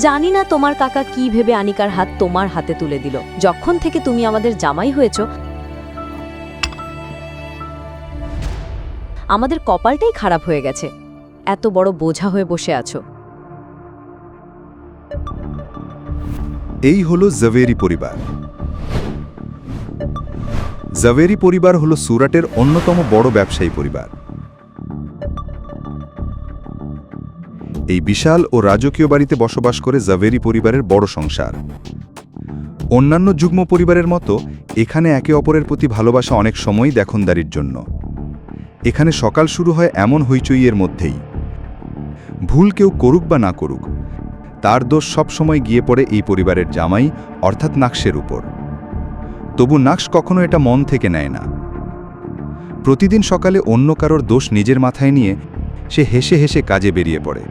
জানি না তোমার কাকা কি ভেবে আনিকার হাত তোমার হাতে তুলে দিল। যখন থেকে তুমি আমাদের জামাই হয়েছ, আমাদের কপালটাই খারাপ হয়ে গেছে। এত বড় বোঝা হয়ে বসে আছো। এই হলো জাভেরি পরিবার। জাভেরি পরিবার হলো সুরাটের অন্যতম বড় ব্যবসায়ী পরিবার। এই বিশাল ও রাজকীয় বাড়িতে বসবাস করে জাভেরি পরিবারের বড় সংসার। অন্যান্য যুগ্ম পরিবারের মতো এখানে একে অপরের প্রতি ভালোবাসা অনেক সময়ই দেখনদারির জন্য। এখানে সকাল শুরু হয় এমন হইচইয়ের মধ্যেই। ভুল কেউ করুক বা না করুক, তার দোষ সবসময় গিয়ে পড়ে এই পরিবারের জামাই অর্থাৎ নাকশের উপর। তবু নাকশ কখনো এটা মন থেকে নেয় না। প্রতিদিন সকালে অন্য কারোর দোষ নিজের মাথায় নিয়ে সে হেসে হেসে কাজে বেরিয়ে পড়ে।